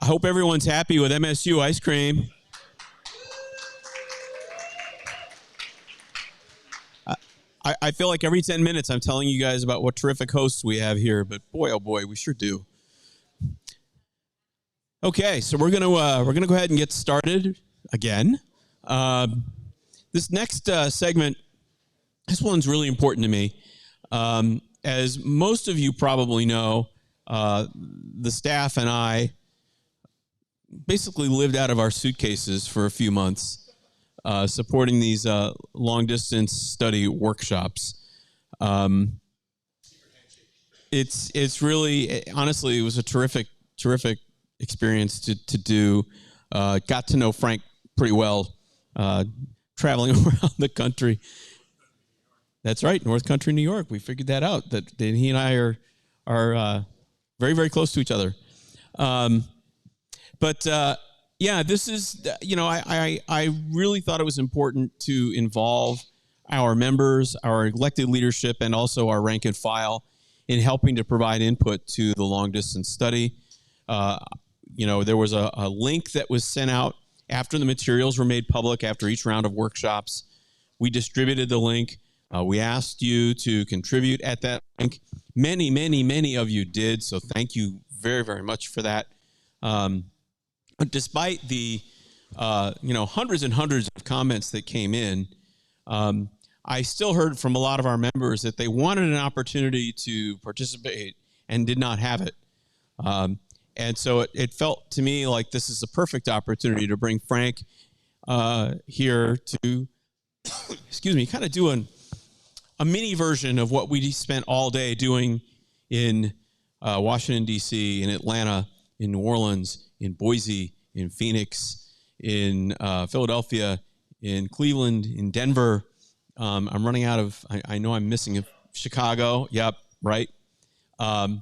I hope everyone's happy with MSU ice cream. I feel like every 10 minutes I'm telling you guys about what terrific hosts we have here, but boy, oh boy, we sure do. Okay, so we're gonna go ahead and get started again. This next segment, this one's really important to me. As most of you probably know, the staff and I basically lived out of our suitcases for a few months, supporting these long-distance study workshops. It's really, honestly, it was a terrific experience to do. Got to know Frank pretty well, traveling around the country. That's right, North Country, New York. We figured that out, that he and I are very, very close to each other. Yeah, this is, I really thought it was important to involve our members, our elected leadership, and also our rank and file in helping to provide input to the long distance study. There was a link that was sent out after the materials were made public after each round of workshops. We distributed the link. We asked you to contribute at that link. Many, many, many of you did, so thank you very, very much for that. Despite the hundreds and hundreds of comments that came in, I still heard from a lot of our members that they wanted an opportunity to participate and did not have it. And so it felt to me like this is a perfect opportunity to bring Frank here to, kind of do a mini version of what we spent all day doing in Washington, D.C., in Atlanta, in New Orleans, in Boise, in Phoenix, in Philadelphia, in Cleveland, in Denver. I'm running out of, I know I'm missing Chicago. Yep, right. And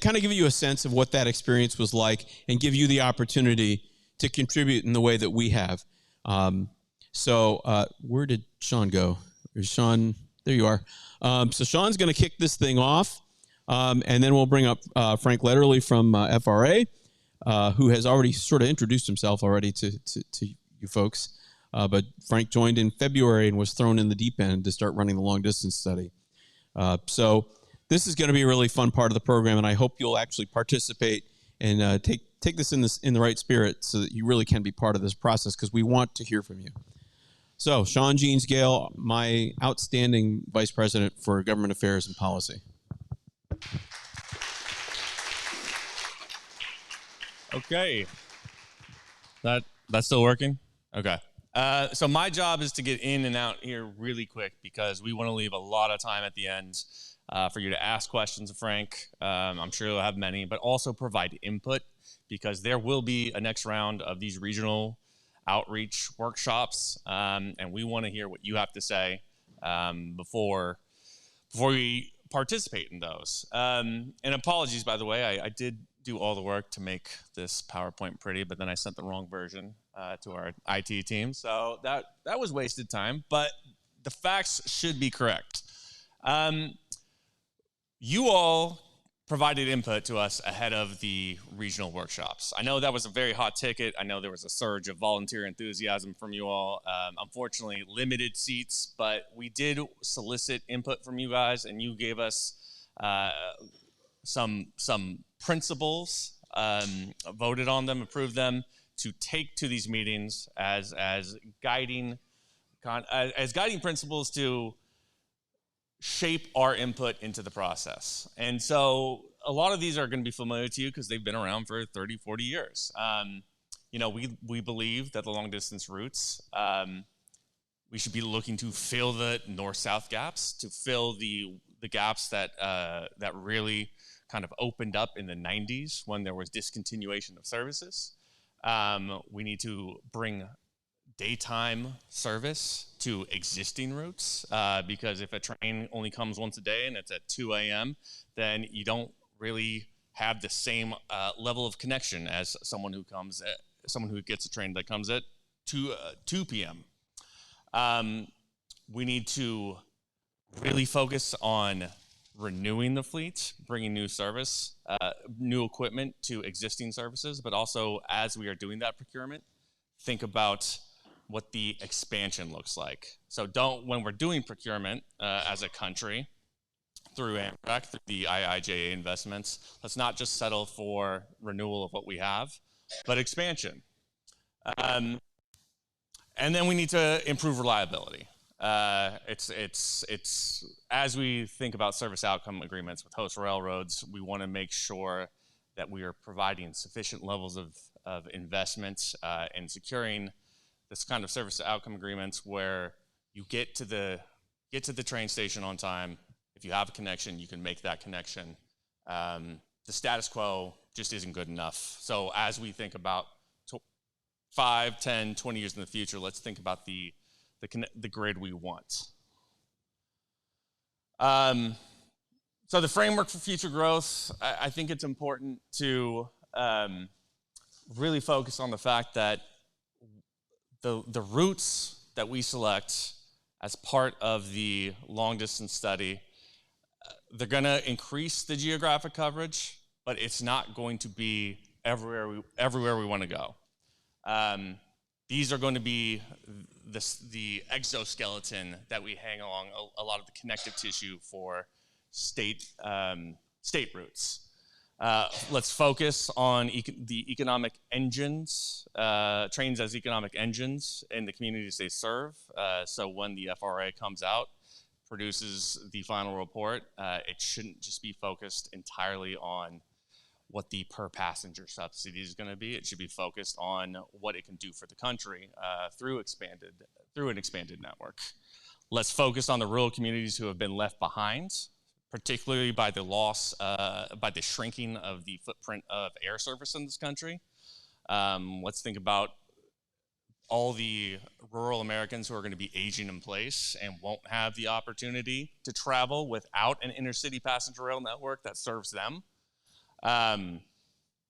kind of give you a sense of what that experience was like and give you the opportunity to contribute in the way that we have. Where did Sean go? There's Sean. There you are. So Sean's going to kick this thing off, and then we'll bring up Frank Loetterle from FRA, who has already sort of introduced himself already to you folks. But Frank joined in February and was thrown in the deep end to start running the long-distance study. So this is going to be a really fun part of the program, and I hope you'll actually participate and take this in the right spirit so that you really can be part of this process, because we want to hear from you. So, Sean Jeans-Gail, my outstanding Vice President for Government Affairs and Policy. Okay. That's still working? Okay. So my job is to get in and out here really quick because we want to leave a lot of time at the end for you to ask questions of Frank. I'm sure you'll have many, but also provide input because there will be a next round of these regional outreach workshops, and we want to hear what you have to say before we participate in those. And apologies, by the way, I did do all the work to make this PowerPoint pretty, but then I sent the wrong version to our IT team, so that was wasted time, but the facts should be correct. You all provided input to us ahead of the regional workshops. I know that was a very hot ticket. I know there was a surge of volunteer enthusiasm from you all. Unfortunately, limited seats, but we did solicit input from you guys, and you gave us some principles, voted on them, approved them to take to these meetings as guiding principles to shape our input into the process. And so a lot of these are going to be familiar to you because they've been around for 30, 40 years. We believe that the long distance routes, we should be looking to fill the north-south gaps, to fill the gaps that really kind of opened up in the 90s when there was discontinuation of services. We need to bring daytime service to existing routes because if a train only comes once a day and it's at 2 a.m., then you don't really have the same level of connection as someone who gets a train that comes at 2 p.m. We need to really focus on renewing the fleet, bringing new service, new equipment to existing services, but also as we are doing that procurement, think about what the expansion looks like. So when we're doing procurement as a country through Amtrak, through the IIJA investments, let's not just settle for renewal of what we have, but expansion. And then we need to improve reliability. It's as we think about service outcome agreements with host railroads, we want to make sure that we are providing sufficient levels of investment and securing this kind of service outcome agreements where you get to the train station on time. If you have a connection, you can make that connection. The status quo just isn't good enough. So as we think about 5, 10, 20 years in the future, let's think about the grid we want. So the framework for future growth, I think it's important to really focus on the fact that the routes that we select as part of the long distance study, they're going to increase the geographic coverage, but it's not going to be everywhere we want to go. These are going to be the exoskeleton that we hang along a lot of the connective tissue for state routes. Let's focus on the economic engines, trains as economic engines in the communities they serve. So when the FRA comes out, produces the final report, it shouldn't just be focused entirely on what the per passenger subsidy is going to be. It should be focused on what it can do for the country through an expanded network. Let's focus on the rural communities who have been left behind, particularly by the loss, by the shrinking of the footprint of air service in this country. Let's think about all the rural Americans who are going to be aging in place and won't have the opportunity to travel without an intercity passenger rail network that serves them.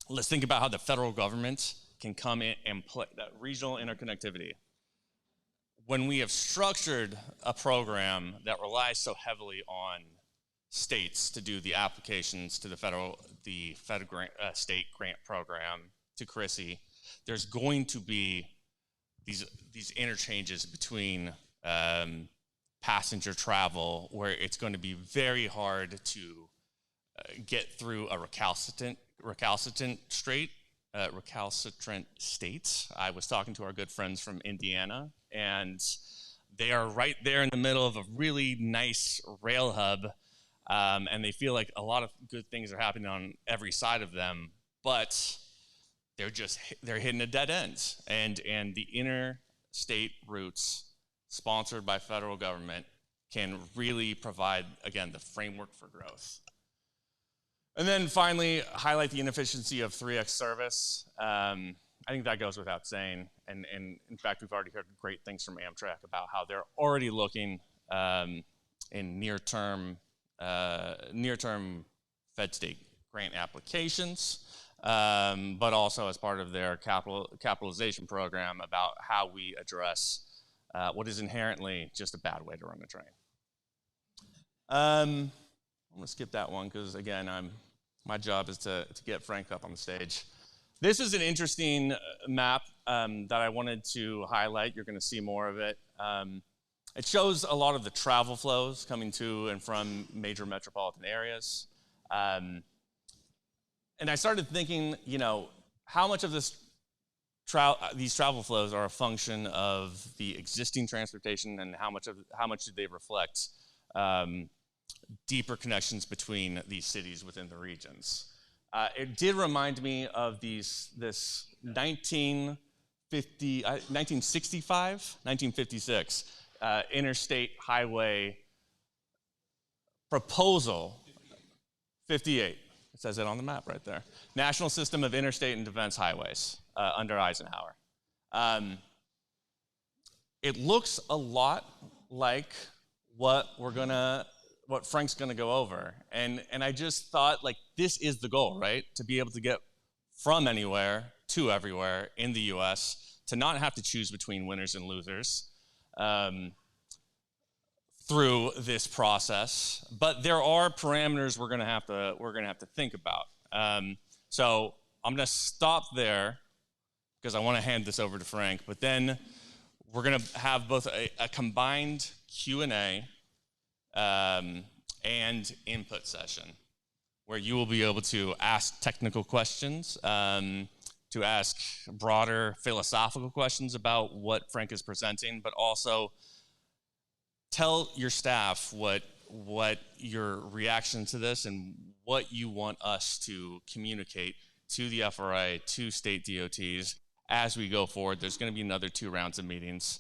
Let's think about how the federal government can come in and play that regional interconnectivity. When we have structured a program that relies so heavily on states to do the applications to the federal state grant program to CRISI, there's going to be these interchanges between passenger travel where it's going to be very hard to get through a recalcitrant state. I was talking to our good friends from Indiana, and they are right there in the middle of a really nice rail hub, and they feel like a lot of good things are happening on every side of them, but they're hitting a dead end. And the interstate routes sponsored by federal government can really provide, again, the framework for growth. And then finally, highlight the inefficiency of 3X service. I think that goes without saying. And in fact, we've already heard great things from Amtrak about how they're already looking in near-term Fed state grant applications, but also as part of their capitalization program about how we address what is inherently just a bad way to run a train. I'm going to skip that one because, again, my job is to get Frank up on the stage. This is an interesting map that I wanted to highlight. You're going to see more of it. It shows a lot of the travel flows coming to and from major metropolitan areas. And I started thinking, how much of these travel flows are a function of the existing transportation, and how much do they reflect deeper connections between these cities within the regions. It did remind me of this 1956 interstate highway proposal, 58. It says it on the map right there. National System of Interstate and Defense Highways under Eisenhower. It looks a lot like what Frank's gonna go over. And I just thought, this is the goal, right? To be able to get from anywhere to everywhere in the US, to not have to choose between winners and losers, through this process, but there are parameters we're gonna have to think about. So I'm gonna stop there because I want to hand this over to Frank, but then we're gonna have both a combined Q&A and input session where you will be able to ask technical questions, to ask broader philosophical questions about what Frank is presenting, but also tell your staff what your reaction to this and what you want us to communicate to the FRA, to state DOTs as we go forward. There's going to be another 2 rounds of meetings.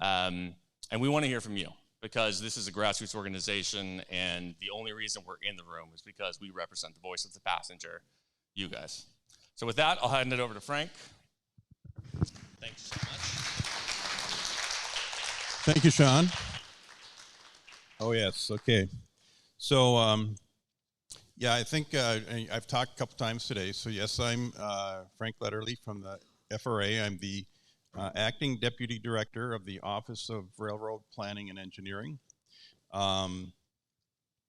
And we want to hear from you because this is a grassroots organization, and the only reason we're in the room is because we represent the voice of the passenger, you guys. So with that, I'll hand it over to Frank. Thanks so much. Thank you, Sean. Oh, yes. Okay. So, yeah, I think I've talked a couple times today. So, yes, I'm Frank Loetterle from the FRA. I'm the acting deputy director of the Office of Railroad Planning and Engineering,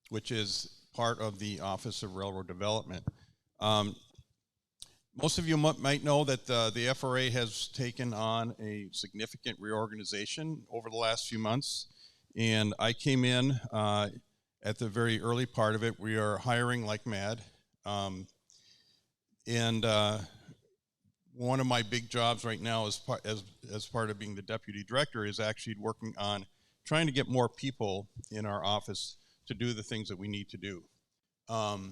which is part of the Office of Railroad Development. Most of you might know that the FRA has taken on a significant reorganization over the last few months. And I came in at the very early part of it. We are hiring like mad. One of my big jobs right now as part of being the deputy director is actually working on trying to get more people in our office to do the things that we need to do. Do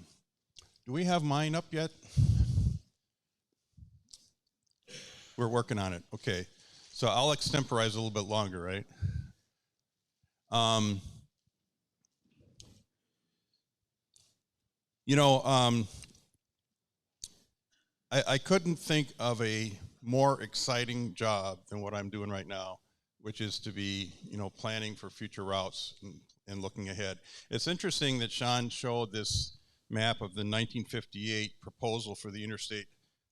we have mine up yet? We're working on it. Okay. So I'll extemporize a little bit longer, right? I couldn't think of a more exciting job than what I'm doing right now, which is to be, planning for future routes and looking ahead. It's interesting that Sean showed this map of the 1958 proposal for the interstate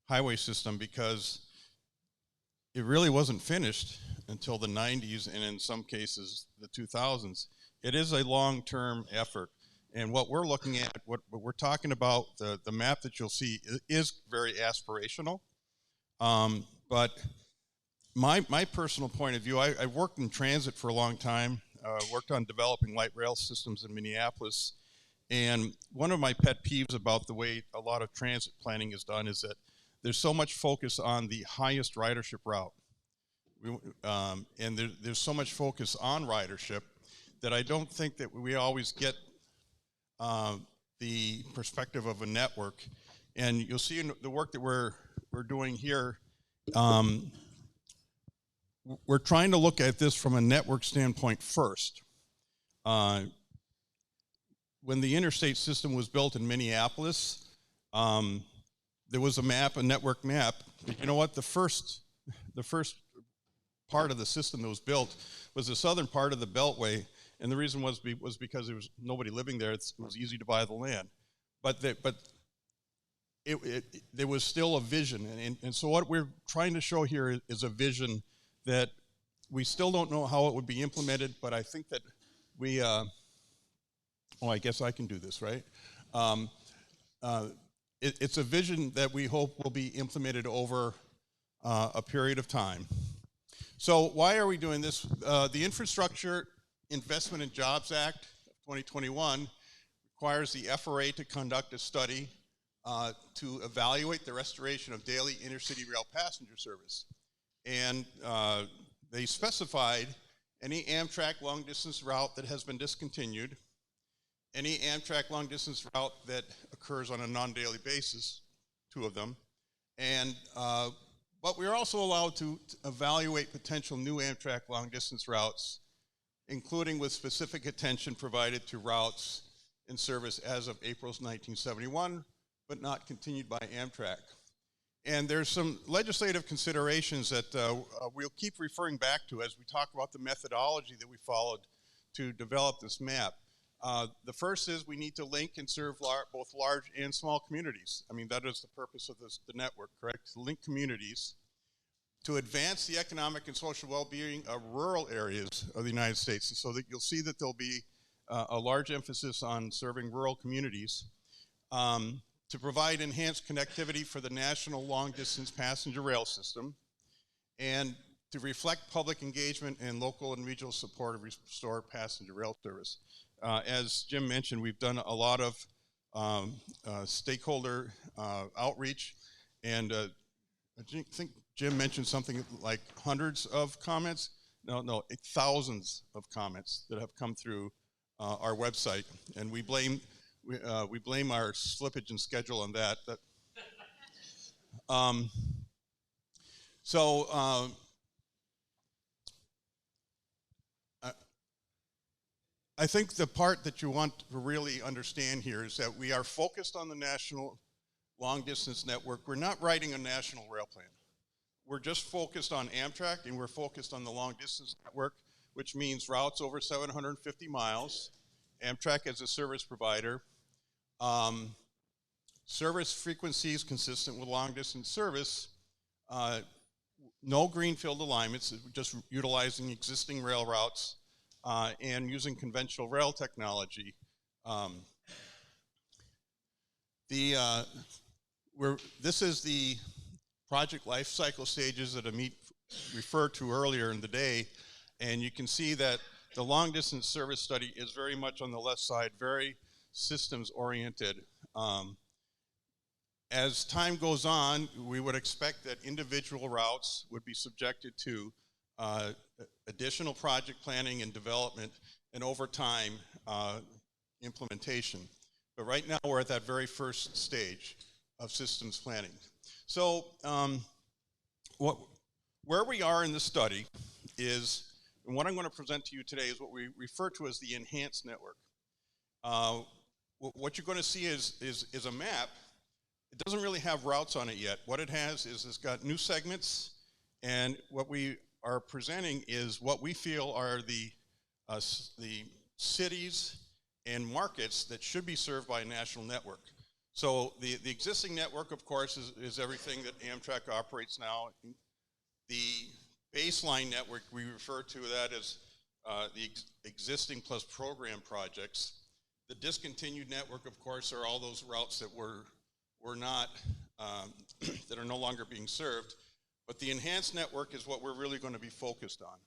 highway system because it really wasn't finished until the 90s and in some cases the 2000s. It is a long-term effort. And what we're looking at, what we're talking about, the map that you'll see is very aspirational. But my personal point of view, I worked in transit for a long time, worked on developing light rail systems in Minneapolis. And one of my pet peeves about the way a lot of transit planning is done is that there's so much focus on the highest ridership route. And there's so much focus on ridership that I don't think that we always get the perspective of a network. And you'll see in the work that we're doing here, we're trying to look at this from a network standpoint first. When the interstate system was built in Minneapolis, there was a network map. But you know what? The first part of the system that was built was the southern part of the Beltway, and the reason was because there was nobody living there. It was easy to buy the land, but there was still a vision, and so what we're trying to show here is a vision that we still don't know how it would be implemented, but I think that we. I guess I can do this, right? It's a vision that we hope will be implemented over a period of time. So why are we doing this? The Infrastructure Investment and Jobs Act of 2021 requires the FRA to conduct a study to evaluate the restoration of daily intercity rail passenger service. And they specified any Amtrak long-distance route that has been discontinued, any Amtrak long-distance route that occurs on a non-daily basis, 2 of them, and but we're also allowed to evaluate potential new Amtrak long-distance routes, including with specific attention provided to routes in service as of April 1971, but not continued by Amtrak. And there's some legislative considerations that we'll keep referring back to as we talk about the methodology that we followed to develop this map. The first is we need to link and serve both large and small communities. I mean, that is the purpose of the network, correct? To link communities to advance the economic and social well-being of rural areas of the United States. And so that you'll see that there'll be a large emphasis on serving rural communities, to provide enhanced connectivity for the national long-distance passenger rail system, and to reflect public engagement and local and regional support of restored passenger rail service. As Jim mentioned, we've done a lot of stakeholder outreach, and I think Jim mentioned something like hundreds of comments. No, thousands of comments that have come through our website, and we blame our slippage in schedule on that. I think the part that you want to really understand here is that we are focused on the national long-distance network. We're not writing a national rail plan. We're just focused on Amtrak, and we're focused on the long-distance network, which means routes over 750 miles, Amtrak as a service provider, service frequencies consistent with long-distance service, no greenfield alignments, just utilizing existing rail routes, and using conventional rail technology. This is the project life cycle stages that Amit referred to earlier in the day, and you can see that the long distance service study is very much on the left side, very systems oriented. As time goes on, we would expect that individual routes would be subjected to additional project planning and development, and over time, implementation. But right now, we're at that very first stage of systems planning. So where we are in the study is, and what I'm going to present to you today is what we refer to as the enhanced network. What you're going to see is a map. It doesn't really have routes on it yet. What it has is it's got new segments, and what we are presenting is what we feel are the cities and markets that should be served by a national network. So the existing network, of course, is everything that Amtrak operates now. The baseline network, we refer to that as the existing plus program projects. The discontinued network, of course, are all those routes that were not, that are no longer being served. But the enhanced network is what we're really going to be focused on.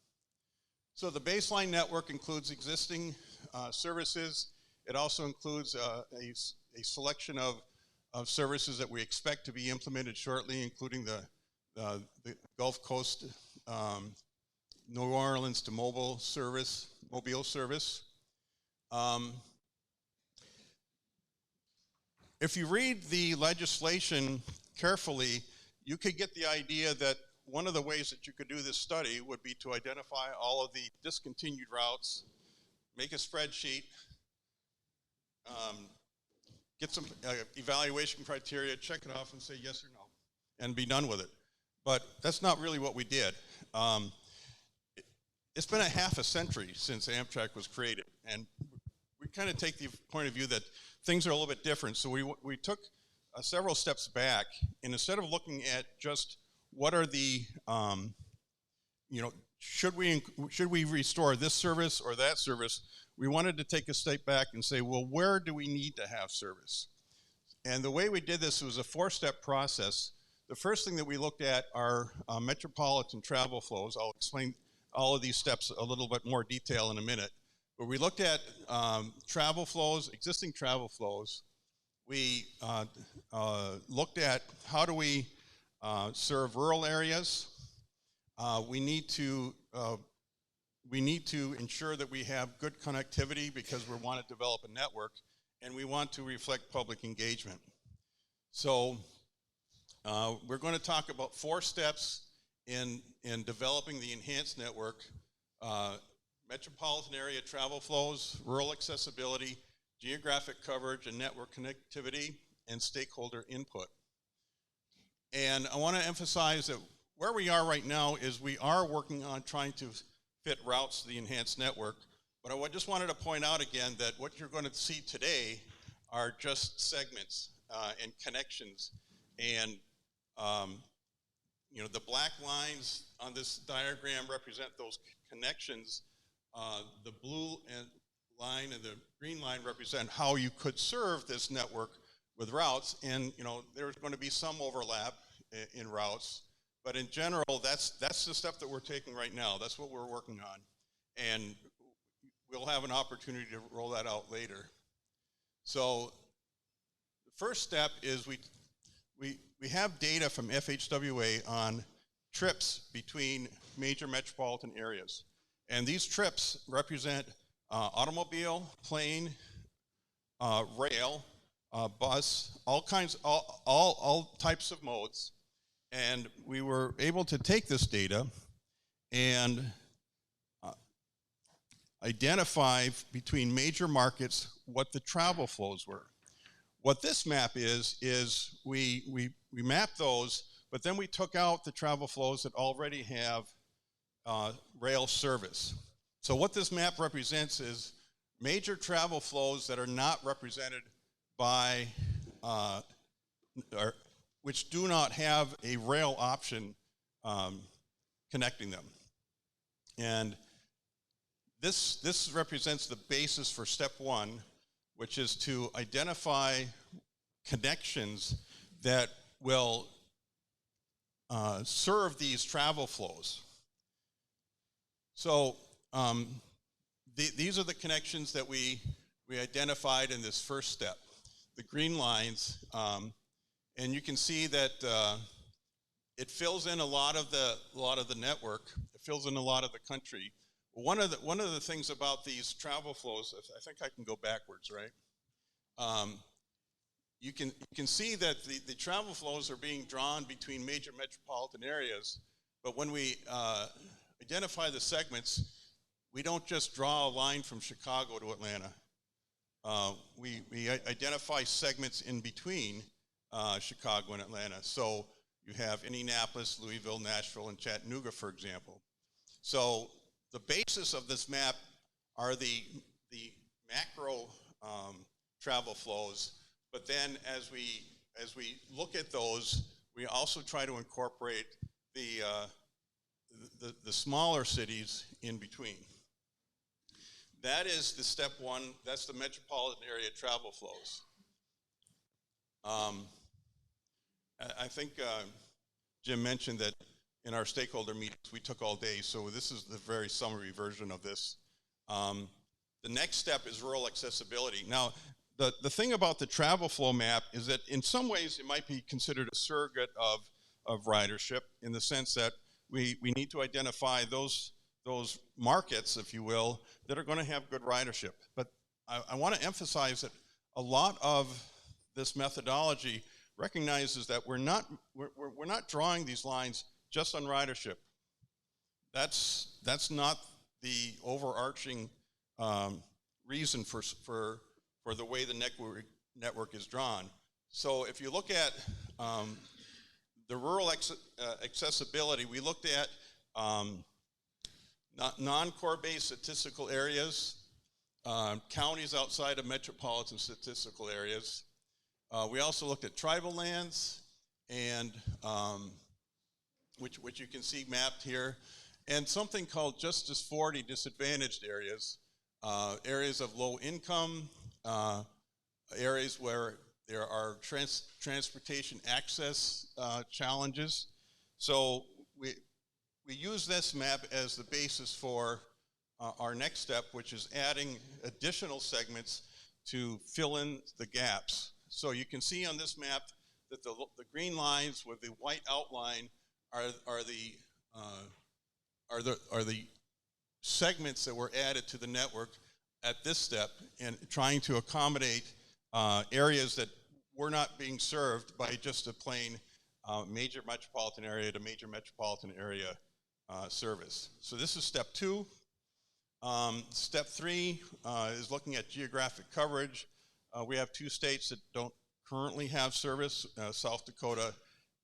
So the baseline network includes existing services. It also includes a selection of services that we expect to be implemented shortly, including the Gulf Coast, New Orleans to Mobile service. If you read the legislation carefully, you could get the idea that one of the ways that you could do this study would be to identify all of the discontinued routes, make a spreadsheet, get some evaluation criteria, check it off and say yes or no, and be done with it. But that's not really what we did. It's been a half a century since Amtrak was created, and we kind of take the point of view that things are a little bit different. So we took several steps back, and instead of looking at just what are the, should we restore this service or that service, we wanted to take a step back and say, well, where do we need to have service? And the way we did this was a 4-step process. The first thing that we looked at are metropolitan travel flows. I'll explain all of these steps a little bit more detail in a minute. But we looked at travel flows, existing travel flows. We looked at how do we serve rural areas. We need to ensure that we have good connectivity because we want to develop a network, and we want to reflect public engagement. So we're going to talk about 4 steps in developing the enhanced network: metropolitan area travel flows, rural accessibility, geographic coverage and network connectivity, and stakeholder input. And I want to emphasize that where we are right now is we are working on trying to fit routes to the enhanced network. But I just wanted to point out again that what you're going to see today are just segments and connections. And the black lines on this diagram represent those connections. The blue line and the green line represent how you could serve this network with routes. And there's going to be some overlap in routes, but in general, that's the step that we're taking right now. That's what we're working on, and we'll have an opportunity to roll that out later. So the first step is we have data from FHWA on trips between major metropolitan areas. And these trips represent automobile, plane, rail, bus, all types of modes. And we were able to take this data and identify between major markets what the travel flows were. What this map is we mapped those, but then we took out the travel flows that already have rail service. So what this map represents is major travel flows that are not represented by, which do not have a rail option connecting them. And this represents the basis for step one, which is to identify connections that will serve these travel flows. So these are the connections that we identified in this first step, the green lines, and you can see that it fills in a lot of the network. It fills in a lot of the country. One of the things about these travel flows, I think I can go backwards, right? You can see that the travel flows are being drawn between major metropolitan areas, but when we identify the segments, we don't just draw a line from Chicago to Atlanta. We identify segments in between Chicago and Atlanta. So you have Indianapolis, Louisville, Nashville, and Chattanooga, for example. So the basis of this map are the macro travel flows, but then as we look at those, we also try to incorporate the smaller cities in between. That is the step one. That's the metropolitan area travel flows. I think Jim mentioned that in our stakeholder meetings we took all day, so this is the very summary version of this. The next step is rural accessibility. Now, the thing about the travel flow map is that in some ways it might be considered a surrogate of ridership, in the sense that we need to identify those markets, if you will, that are going to have good ridership. But I want to emphasize that a lot of this methodology recognizes that we're not drawing these lines just on ridership. That's not the overarching reason for the way the network is drawn. So if you look at the rural accessibility, we looked at non-core based statistical areas, counties outside of metropolitan statistical areas. We also looked at tribal lands, and which you can see mapped here, and something called Justice 40 disadvantaged areas, areas of low income, areas where there are transportation access challenges. So we use this map as the basis for our next step, which is adding additional segments to fill in the gaps. So you can see on this map that the green lines with the white outline are the segments that were added to the network at this step, and trying to accommodate areas that were not being served by just a plain major metropolitan area to major metropolitan area service. So this is step two. Step three is looking at geographic coverage. We have two states that don't currently have service, South Dakota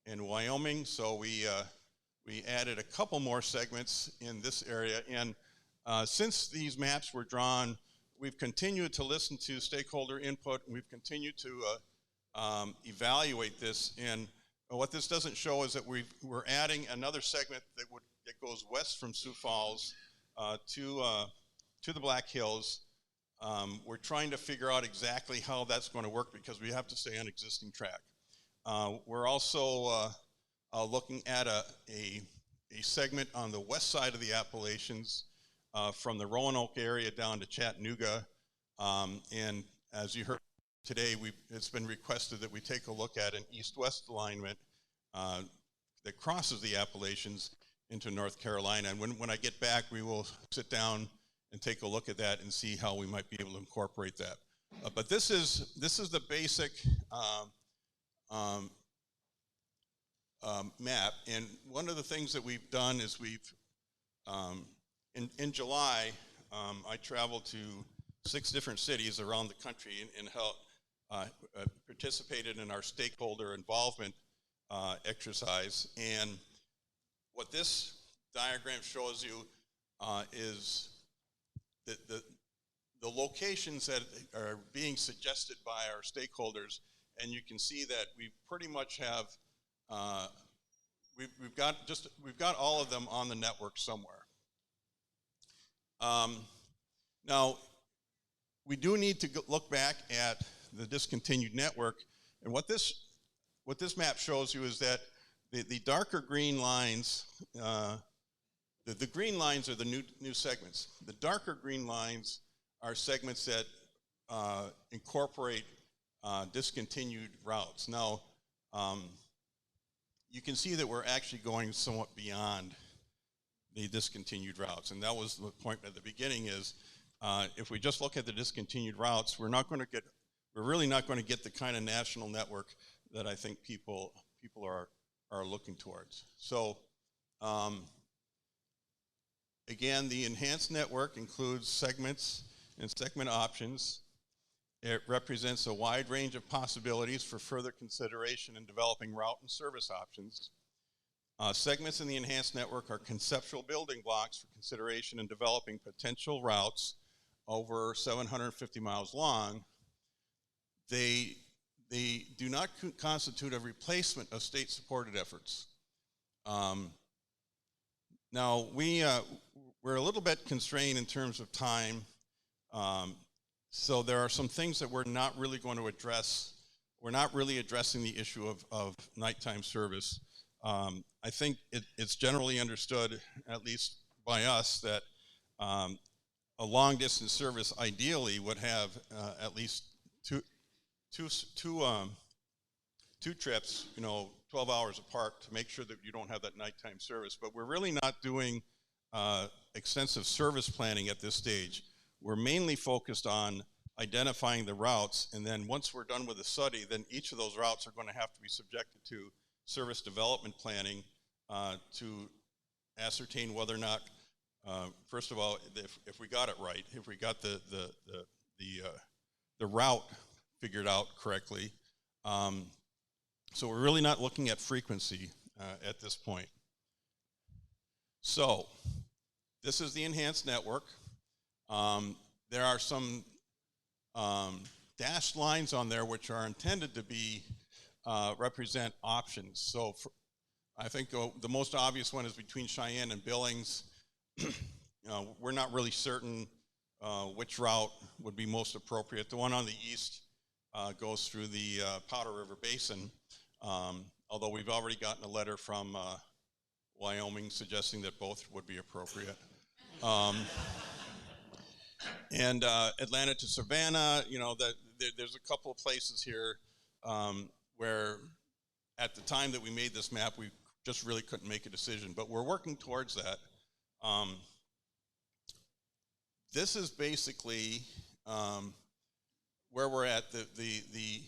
and Wyoming. So we added a couple more segments in this area. And since these maps were drawn, we've continued to listen to stakeholder input, and we've continued to evaluate this. And What this doesn't show is that we're adding another segment that goes west from Sioux Falls to the Black Hills. We're trying to figure out exactly how that's going to work because we have to stay on existing track. We're also looking at a segment on the west side of the Appalachians from the Roanoke area down to Chattanooga. And as you heard today, it's been requested that we take a look at an east-west alignment that crosses the Appalachians into North Carolina. And when I get back, we will sit down and take a look at that and see how we might be able to incorporate that. But this is the basic map. And one of the things that we've done is in July, I traveled to 6 different cities around the country and helped participated in our stakeholder involvement exercise. And what this diagram shows you is the locations that are being suggested by our stakeholders, and you can see that we pretty much have we've got all of them on the network somewhere. Now, we do need to look back at the discontinued network, and what this map shows you is that the darker green lines, the green lines are the new segments. The darker green lines are segments that incorporate discontinued routes. Now, you can see that we're actually going somewhat beyond the discontinued routes, and that was the point at the beginning is if we just look at the discontinued routes, we're really not going to get the kind of national network that I think people are looking towards. So again, the enhanced network includes segments and segment options. It represents a wide range of possibilities for further consideration in developing route and service options. Segments in the enhanced network are conceptual building blocks for consideration in developing potential routes over 750 miles long. They do not constitute a replacement of state-supported efforts. Now, we're a little bit constrained in terms of time, so there are some things that we're not really going to address. We're not really addressing the issue of nighttime service. I think it's generally understood, at least by us, that a long-distance service ideally would have at least two trips, 12 hours apart to make sure that you don't have that nighttime service. But we're really not doing extensive service planning at this stage. We're mainly focused on identifying the routes, and then once we're done with the study, then each of those routes are going to have to be subjected to service development planning to ascertain whether or not, first of all, if we got it right, if we got the route figured out correctly. So we're really not looking at frequency at this point. So this is the enhanced network. There are some dashed lines on there which are intended to be represent options. So I think the most obvious one is between Cheyenne and Billings. We're not really certain which route would be most appropriate. The one on the east goes through the Powder River Basin, although we've already gotten a letter from Wyoming suggesting that both would be appropriate. And Atlanta to Savannah, there's a couple of places here where at the time that we made this map, we just really couldn't make a decision, but we're working towards that. This is basically where we're at. The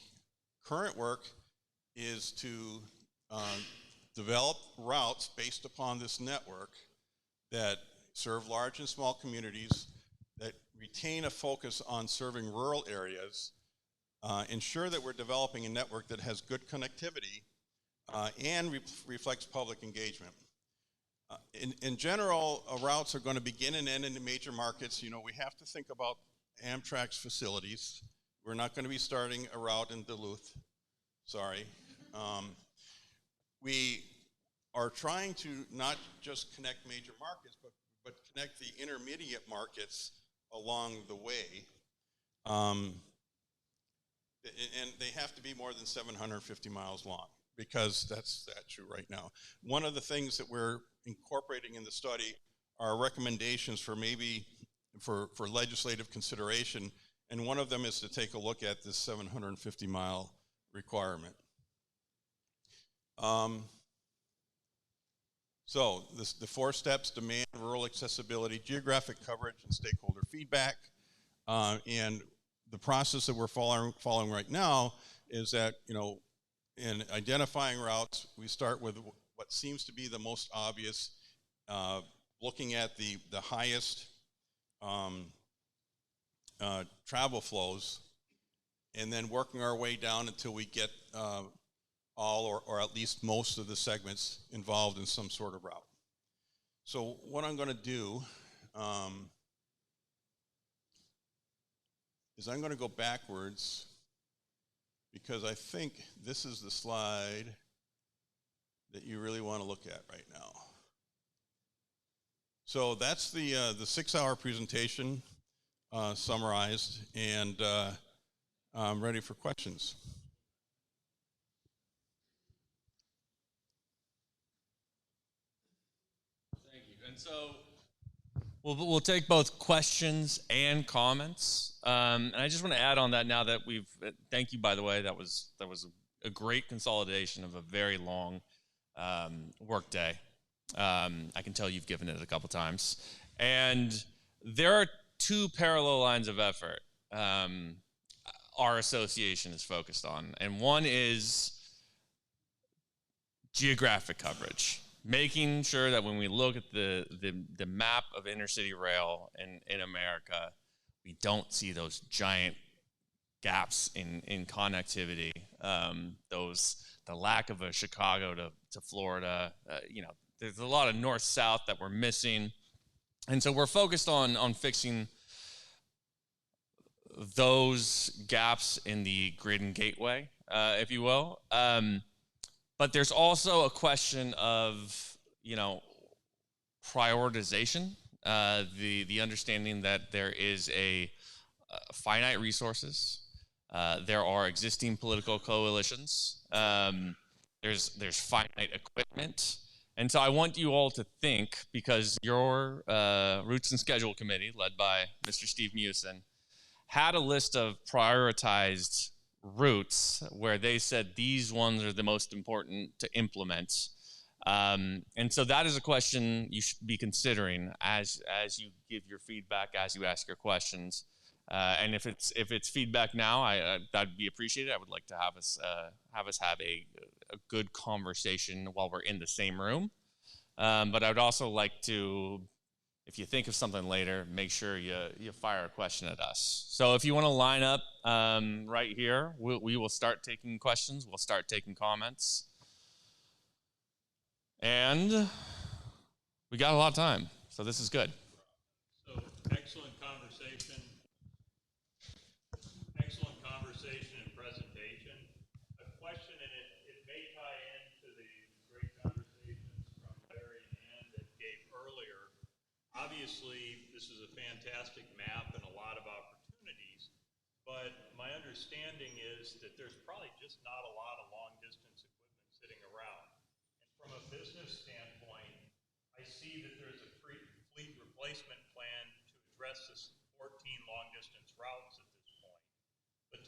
current work is to develop routes based upon this network that serve large and small communities, that retain a focus on serving rural areas, ensure that we're developing a network that has good connectivity and reflects public engagement. In general, routes are going to begin and end in the major markets. We have to think about Amtrak's facilities. We're not going to be starting a route in Duluth. Sorry. we are trying to not just connect major markets, but connect the intermediate markets along the way. And they have to be more than 750 miles long, because that's true right now. One of the things that we're incorporating in the study are recommendations for maybe for legislative consideration, and one of them is to take a look at this 750 mile requirement. So the 4 steps: demand, rural accessibility, geographic coverage, and stakeholder feedback. And the process that we're following right now is that, in identifying routes, we start with what seems to be the most obvious, looking at the highest travel flows, and then working our way down until we get all or at least most of the segments involved in some sort of route. So what I'm going to do is I'm going to go backwards, because I think this is the slide that you really want to look at right now. So that's the 6-hour presentation summarized, and I'm ready for questions. Thank you. And so we'll take both questions and comments. And I just want to add on that now that thank you, by the way, that was a great consolidation of a very long work day. I can tell you've given it a couple times. And there are 2 parallel lines of effort our association is focused on. And one is geographic coverage, making sure that when we look at the map of intercity rail in America, we don't see those giant gaps in connectivity, the lack of a Chicago to Florida. There's a lot of north-south that we're missing. And so we're focused on fixing those gaps in the grid and gateway, if you will. But there's also a question of, prioritization, the understanding that there is a finite resources. There are existing political coalitions. There's finite equipment. And so I want you all to think, because your Routes and Schedule Committee, led by Mr. Steve Mewson, had a list of prioritized routes where they said these ones are the most important to implement. And so that is a question you should be considering as you give your feedback, as you ask your questions. And if it's feedback now, that'd be appreciated. I would like to have us have a good conversation while we're in the same room. But I would also like to, if you think of something later, make sure you fire a question at us. So if you want to line up right here, we will start taking questions. We'll start taking comments. And we got a lot of time, so this is good. So excellent conversation and presentation. A question, and it may tie into the great conversations from Larry and Ann that gave earlier. Obviously, this is a fantastic map and a lot of opportunities, but my understanding is that there's probably just not a lot of long-distance equipment sitting around. And from a business standpoint, I see that there's a fleet replacement plan to address this 14 long-distance routes at this point. But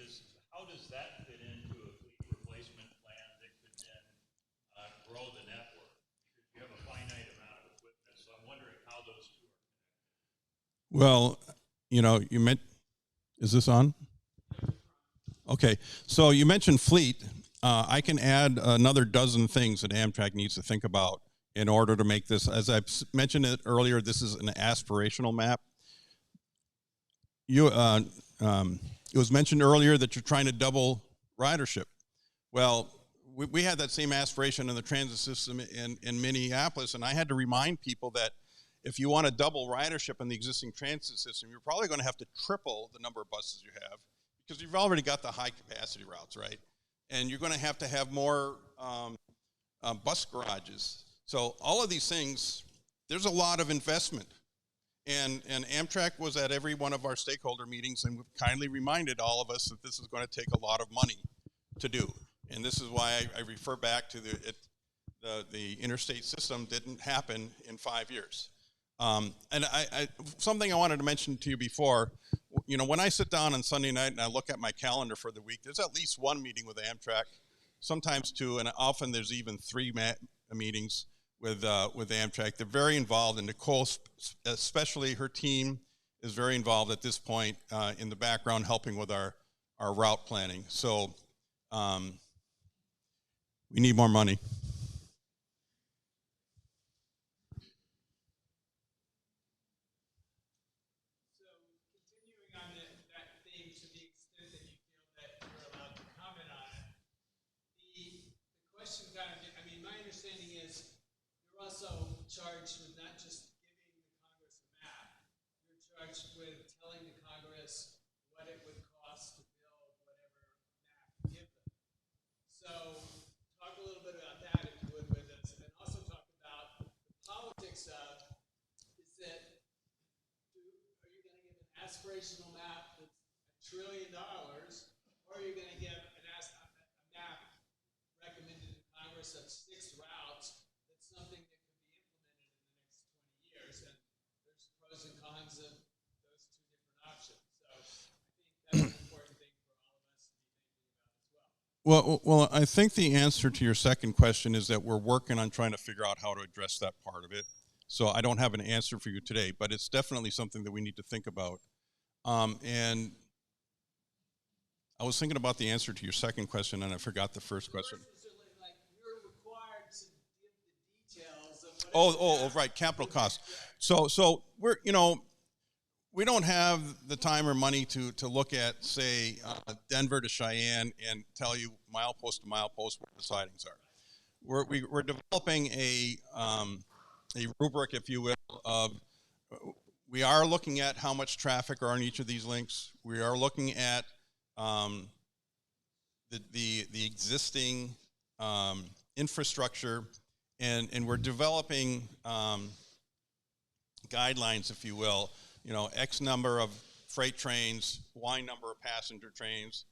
how does that fit into a fleet replacement plan that could then grow the network? You have a finite amount of equipment, so I'm wondering how those two are connected. Well, you meant, is this on? Okay, so you mentioned fleet. I can add another dozen things that Amtrak needs to think about in order to make this, as I've mentioned it earlier, this is an aspirational map. It was mentioned earlier that you're trying to double ridership. Well, we had that same aspiration in the transit system in Minneapolis, and I had to remind people that if you want to double ridership in the existing transit system, you're probably going to have to triple the number of buses you have, because you've already got the high capacity routes, right? And you're going to have more bus garages. So all of these things, there's a lot of investment. And Amtrak was at every one of our stakeholder meetings and kindly reminded all of us that this is going to take a lot of money to do. And this is why I refer back to the interstate system didn't happen in 5 years. And something I wanted to mention to you before, you know, when I sit down on Sunday night and I look at my calendar for the week, there's at least one meeting with Amtrak, sometimes two, and often there's even three meetings with Amtrak. They're very involved, and Nicole, especially her team, is very involved at this point in the background, helping with our route planning. So we need more money. Charged with not just giving the Congress a map, you're charged with telling the Congress what it would cost to build whatever map you give them. So talk a little bit about that, if you would, with us, and also talk about the politics of, is that, are you going to give an aspirational map that's $1 trillion, or are you going to give a map recommended to Congress of 6 routes that's something that and there's pros and cons of those 2 different options. So I think that's an important thing for all of us to be thinking about as well. Well, I think the answer to your second question is that we're working on trying to figure out how to address that part of it. So I don't have an answer for you today, but it's definitely something that we need to think about. And I was thinking about the answer to your second question, and I forgot the first question. Like you're required to give the details of Oh, right, capital costs. So we're, you know, we don't have the time or money to look at, say, Denver to Cheyenne and tell you mile post to mile post where the sidings are. We're developing a rubric, if you will, of we are looking at how much traffic are on each of these links. We are looking at the existing infrastructure, and we're developing guidelines, if you will, you know, X number of freight trains, Y number of passenger trains.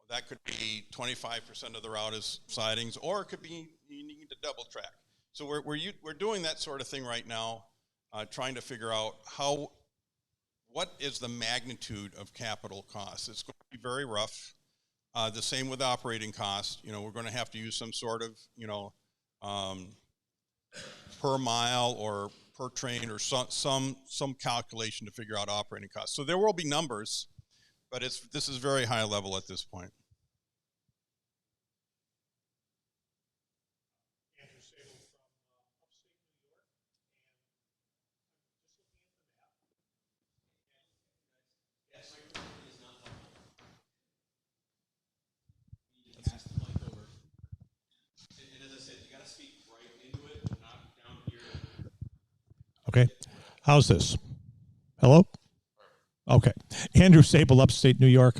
That could be 25% of the route is sidings, or it could be you need to double track. So we're doing that sort of thing right now, trying to figure out what is the magnitude of capital costs. It's going to be very rough. The same with operating costs. You know, we're going to have to use some sort of, you know, per mile or per train or some calculation to figure out operating costs. So there will be numbers, but this is very high level at this point. Okay, how's this? Hello? Okay. Andrew Sable, upstate New York.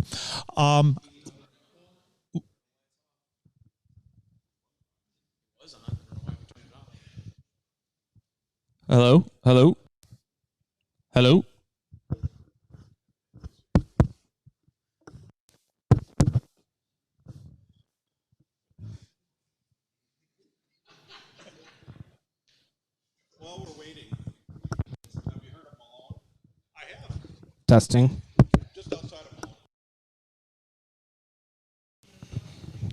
Hello? Hello? Hello? While we're waiting, have you heard of Malone? I have. Testing. Just outside of Malone.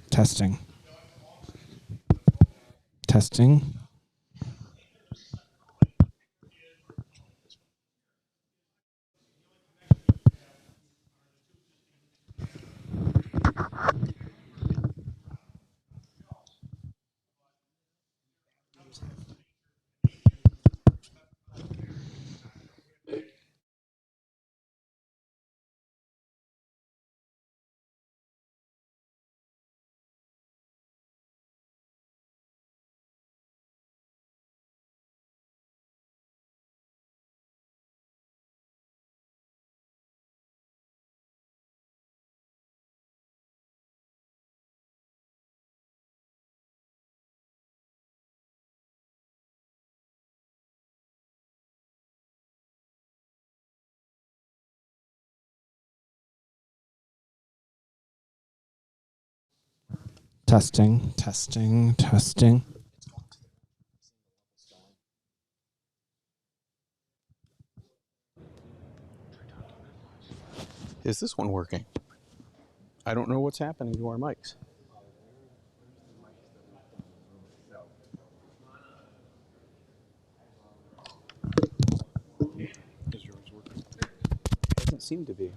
Testing. Testing. Testing, testing, testing. Is this one working? I don't know what's happening to our mics. Is yours working? Doesn't seem to be.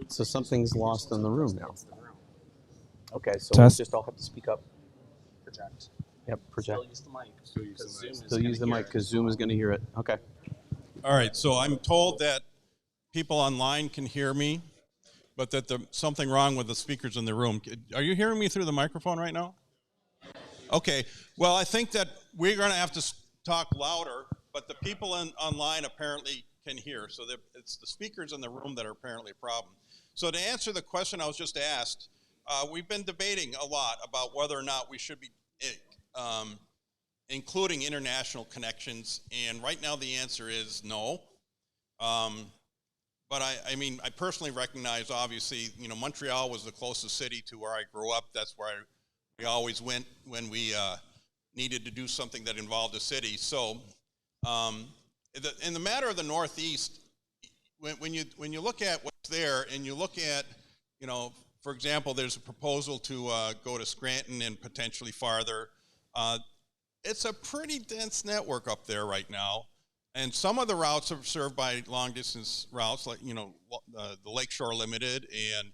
So something's lost in the room now. Okay, so we'll just all have to speak up. Project. Yep, project. Still use the mic. Still use the mic because Zoom is going to hear it. Okay. All right, so I'm told that people online can hear me, but that there's something wrong with the speakers in the room. Are you hearing me through the microphone right now? Okay, well, I think that we're going to have to talk louder, but the people online apparently can hear. So it's the speakers in the room that are apparently a problem. So to answer the question I was just asked, we've been debating a lot about whether or not we should be including international connections, and right now the answer is no. But I mean, I personally recognize, obviously, you know, Montreal was the closest city to where I grew up. That's where we always went when we needed to do something that involved a city. So in the matter of the Northeast, when you look at what's there and you look at, you know, for example, there's a proposal to go to Scranton and potentially farther. It's a pretty dense network up there right now. And some of the routes are served by long-distance routes, like, you know, the Lakeshore Limited, and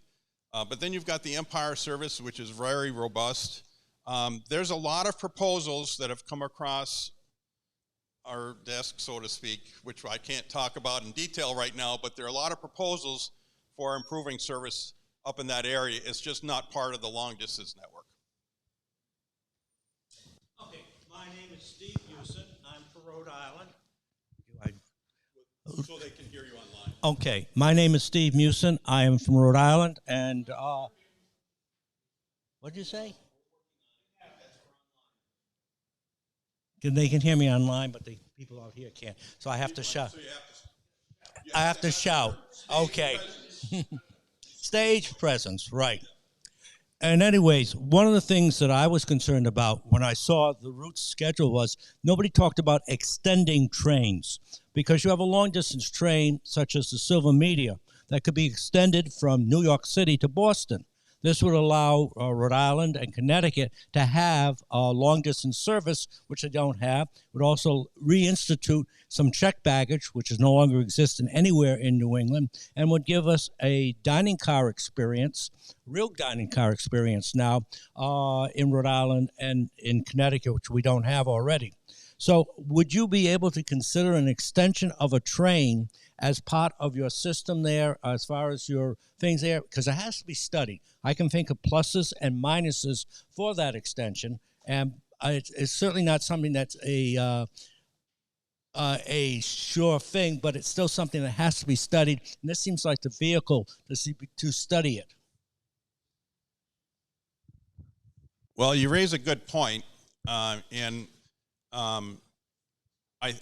but then you've got the Empire Service, which is very robust. There's a lot of proposals that have come across our desk, so to speak, which I can't talk about in detail right now, but there are a lot of proposals for improving service up in that area. It's just not part of the long-distance network. Okay, my name is Steve Hewson. I'm from Rhode Island. So they can hear you online. Okay, my name is Steve Mewson. I am from Rhode Island, and what did you say? They can hear me online, but the people out here can't. So I have to shout. So I have to shout. Okay. Stage presence, right. And anyways, one of the things that I was concerned about when I saw the route schedule was nobody talked about extending trains, because you have a long-distance train such as the Silver Media that could be extended from New York City to Boston. This would allow Rhode Island and Connecticut to have a long-distance service, which they don't have. It would also reinstitute some check baggage, which is no longer existent anywhere in New England, and would give us a dining car experience, real dining car experience now in Rhode Island and in Connecticut, which we don't have already. So would you be able to consider an extension of a train as part of your system there, as far as your things there? Because it has to be studied. I can think of pluses and minuses for that extension, and it's certainly not something that's a sure thing, but it's still something that has to be studied, and this seems like the vehicle to study it. Well, you raise a good point, I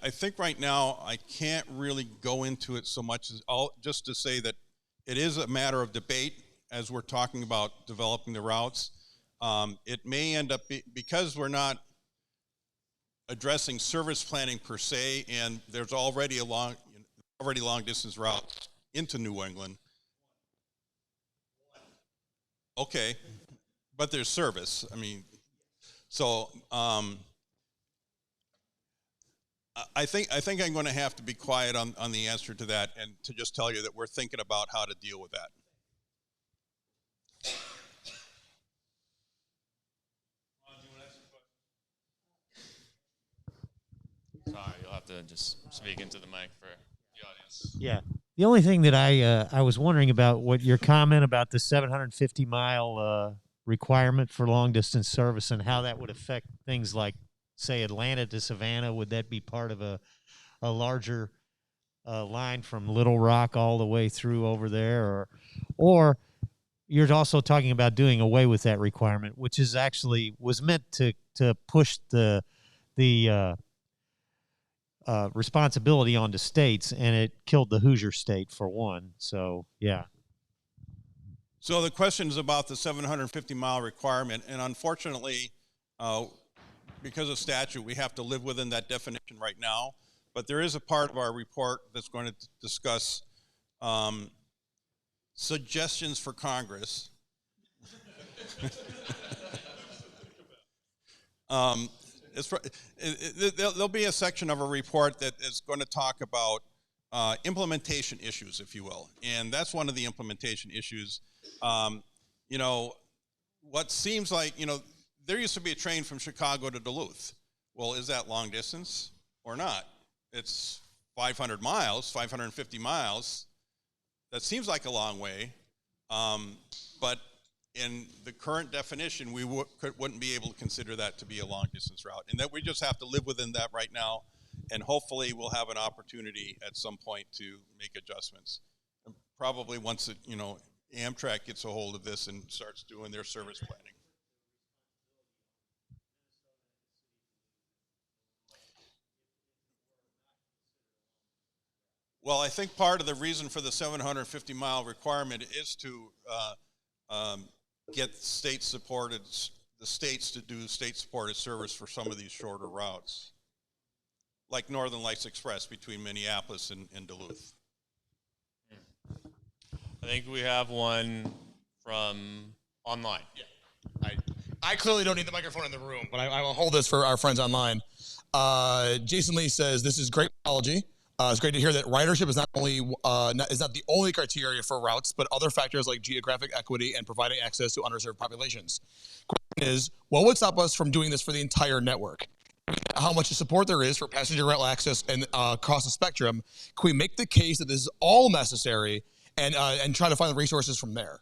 think right now I can't really go into it so much as just to say that it is a matter of debate as we're talking about developing the routes. It may end up because we're not addressing service planning per se, and there's already long distance routes into New England. Okay, but there's service. I mean, so. I think I'm going to have to be quiet on the answer to that, and to just tell you that we're thinking about how to deal with that. Sorry, you'll have to just speak into the mic for the audience. Yeah. The only thing that I was wondering about, what your comment about the 750-mile requirement for long-distance service and how that would affect things like, say, Atlanta to Savannah. Would that be part of a larger line from Little Rock all the way through over there? Or you're also talking about doing away with that requirement, which is actually was meant to push the responsibility onto states, and it killed the Hoosier state for one. So yeah. So the question is about the 750-mile requirement, and unfortunately, because of statute, we have to live within that definition right now. But there is a part of our report that's going to discuss suggestions for Congress. There'll be a section of a report that is going to talk about implementation issues, if you will, and that's one of the implementation issues. You know, what seems like, you know, there used to be a train from Chicago to Duluth. Well, is that long distance or not? It's 500 miles, 550 miles. That seems like a long way, but in the current definition, we wouldn't be able to consider that to be a long distance route, and that we just have to live within that right now, and hopefully we'll have an opportunity at some point to make adjustments. And probably once it, you know, Amtrak gets a hold of this and starts doing their service planning. Well, I think part of the reason for the 750-mile requirement is to get the states to do state-supported service for some of these shorter routes, like Northern Lights Express between Minneapolis and Duluth. I think we have one from online. Yeah. I clearly don't need the microphone in the room, but I will hold this for our friends online. Jason Lee says, this is great technology. It's great to hear that ridership is not the only criteria for routes, but other factors like geographic equity and providing access to underserved populations. Question is, what would stop us from doing this for the entire network? How much support there is for passenger rail access and across the spectrum? Can we make the case that this is all necessary and try to find the resources from there?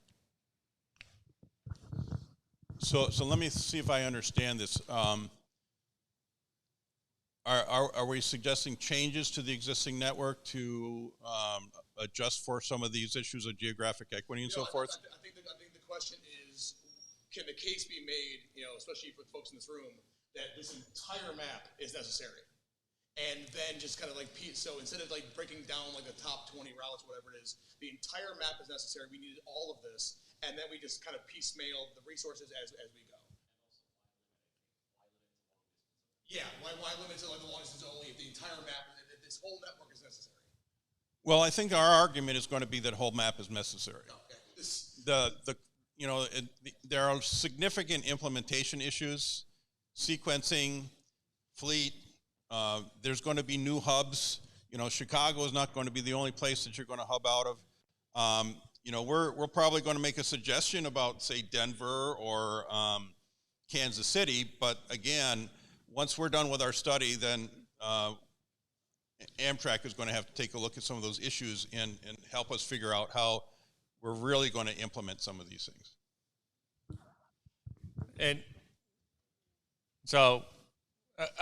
So let me see if I understand this. Are we suggesting changes to the existing network to adjust for some of these issues of geographic equity and so forth? I think the question is, can the case be made, you know, especially for folks in this room, that this entire map is necessary? And then just kind of like, so instead of like breaking down like the top 20 routes, whatever it is, the entire map is necessary. We needed all of this, and then we just kind of piecemeal the resources as we go. Yeah, why limit it to like the long distance only if the entire map, if this whole network is necessary? Well, I think our argument is going to be that whole map is necessary. Okay. There are significant implementation issues, sequencing, fleet. There's going to be new hubs. You know, Chicago is not going to be the only place that you're going to hub out of. You know, we're probably going to make a suggestion about, say, Denver or Kansas City, but again, once we're done with our study, then Amtrak is going to have to take a look at some of those issues and help us figure out how we're really going to implement some of these things. And so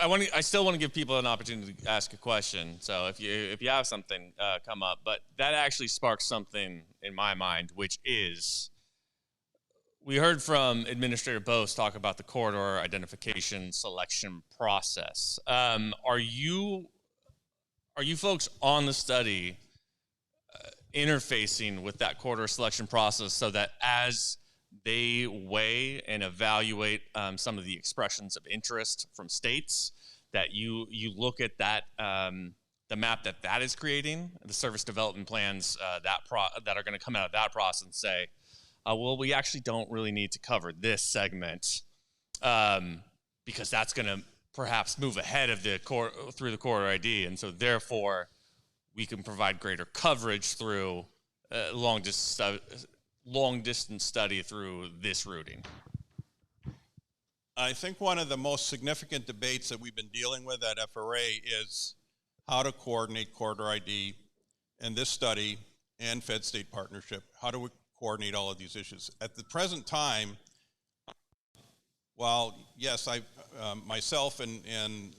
I still want to give people an opportunity to ask a question. So if you have something come up, but that actually sparks something in my mind, which is, we heard from Administrator Bose talk about the corridor identification selection process. Are you folks on the study interfacing with that corridor selection process so that as they weigh and evaluate some of the expressions of interest from states, that you look at that the map that is creating, the service development plans that are going to come out of that process, and say, well, we actually don't really need to cover this segment because that's going to perhaps move ahead of through the corridor ID, and so therefore we can provide greater coverage through long distance study through this routing. I think one of the most significant debates that we've been dealing with at FRA is how to coordinate corridor ID and this study and Fed-State partnership. How do we coordinate all of these issues? At the present time, while yes, myself and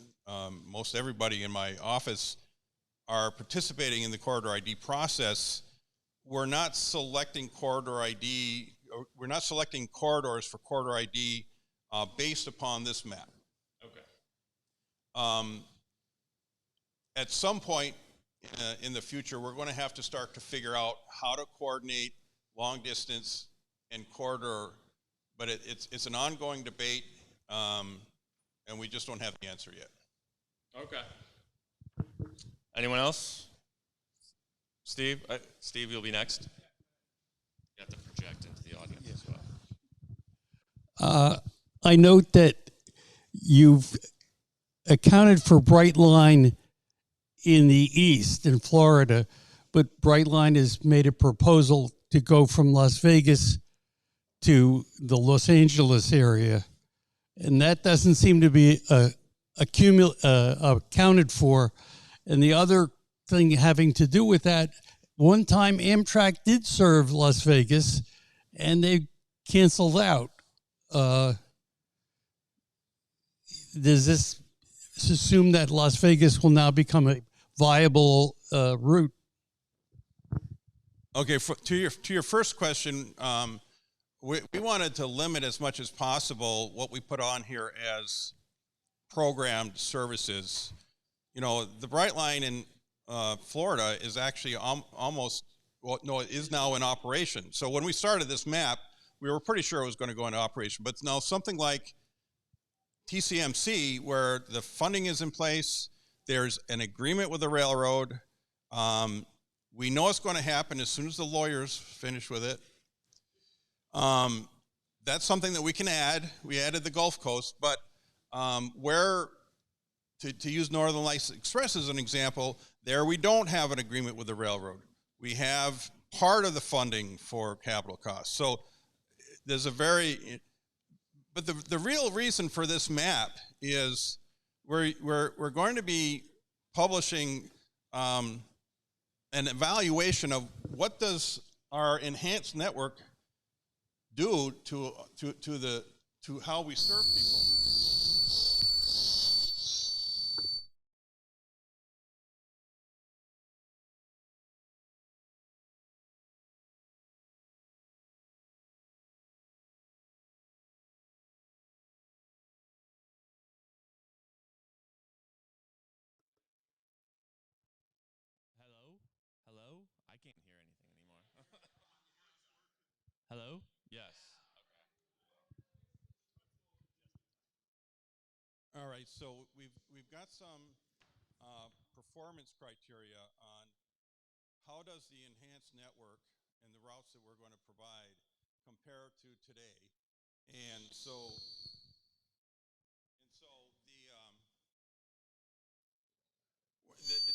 most everybody in my office are participating in the corridor ID process, we're not selecting corridor ID, we're not selecting corridors for corridor ID based upon this map. Okay. at some point in the future, we're going to have to start to figure out how to coordinate long distance and corridor, but it's an ongoing debate, and we just don't have the answer yet. Okay. Anyone else? Steve? Steve, you'll be next. You have to project into the audience as well. I note that you've accounted for Brightline in the east in Florida, but Brightline has made a proposal to go from Las Vegas to the Los Angeles area, and that doesn't seem to be accounted for. And the other thing having to do with that, one time Amtrak did serve Las Vegas, and they canceled out. Does this assume that Las Vegas will now become a viable route? Okay, to your first question, we wanted to limit as much as possible what we put on here as programmed services. You know, the Brightline in Florida is actually almost, well, no, it is now in operation. So when we started this map, we were pretty sure it was going to go into operation. But now something like TCMC, where the funding is in place, there's an agreement with the railroad. We know it's going to happen as soon as the lawyers finish with it. That's something that we can add. We added the Gulf Coast, but where, to use Northern Lights Express as an example, there we don't have an agreement with the railroad. We have part of the funding for capital costs. So there's a very, but the real reason for this map is we're going to be publishing an evaluation of what does our enhanced network do to how we serve people. Hello? I can't hear anything anymore. Hello? Yes. All right, so we've got some performance criteria on how does the enhanced network and the routes that we're going to provide compare to today, and so Yeah. Okay.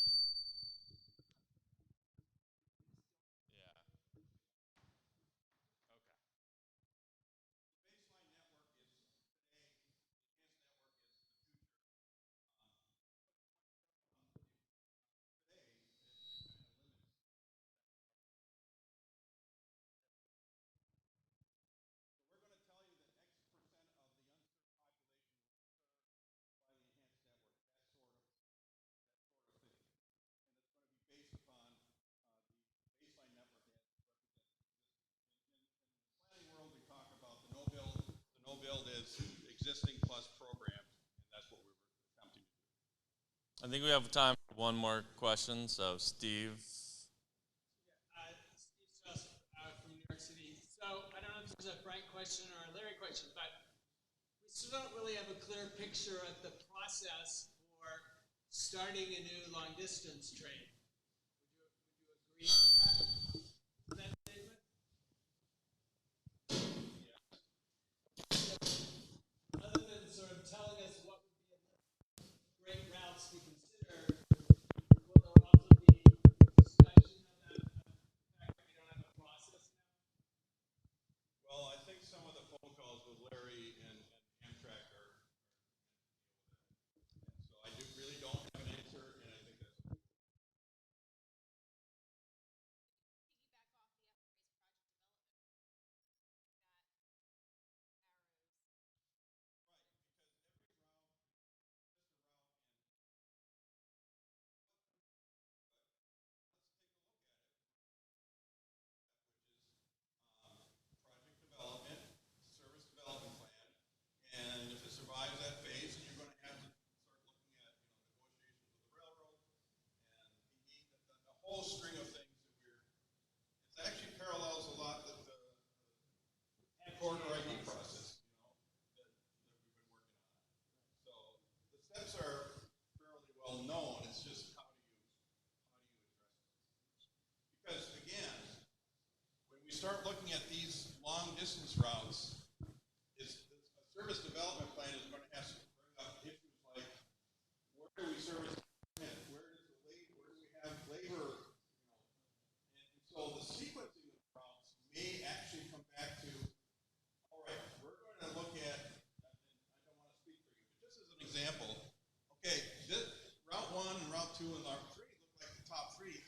no build is existing plus programmed, and that's what we were attempting to do. I think we have time for one more question. So, Steve. Steve Strauss from New York City. So I don't know if this is a Frank question or a Larry question, but we still don't really have a clear picture of the process for starting a new long distance train. Would you agree with that statement? Other than sort of telling us what would be great routes to consider, will there also be discussion about the fact that we don't have a process now? Well, I think some of the phone calls with Larry and Amtrak are so I really don't have an answer, and I think that's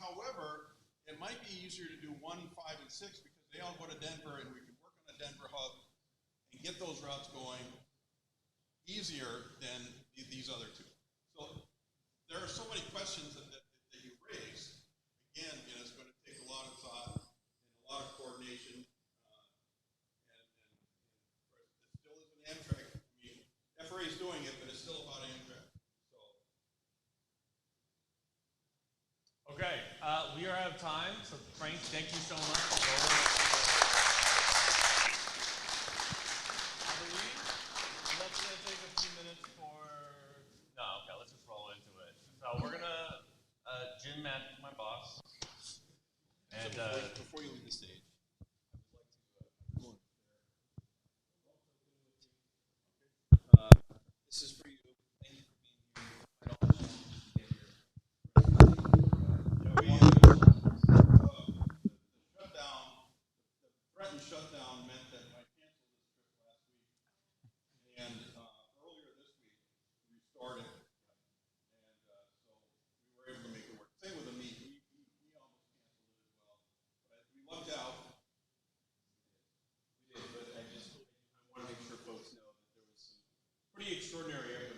However, it might be easier to do 1, 5, and 6 because they all go to Denver, and we can work on a Denver hub and get those routes going easier than these other two. So there are so many questions that you raise. Again, it's going to take a lot of thought and a lot of coordination. And it still is an Amtrak. I mean, FRA is doing it, but it's still about Amtrak. So. Okay, we are out of time. So Frank, thank you so much. I believe that's going to take a few minutes for. No, okay, let's just roll into it. So we're gonna Jim, Matt, my boss, and before you leave the stage, this is for you. Thank you for being here. I don't want to get here. The threatened shutdown meant that I canceled this trip last week, and earlier this week we restarted, and so we were able to make it work. Same with the meet. We almost canceled it as well, but we lucked out. We did, but I want to make sure folks know that there was some pretty extraordinary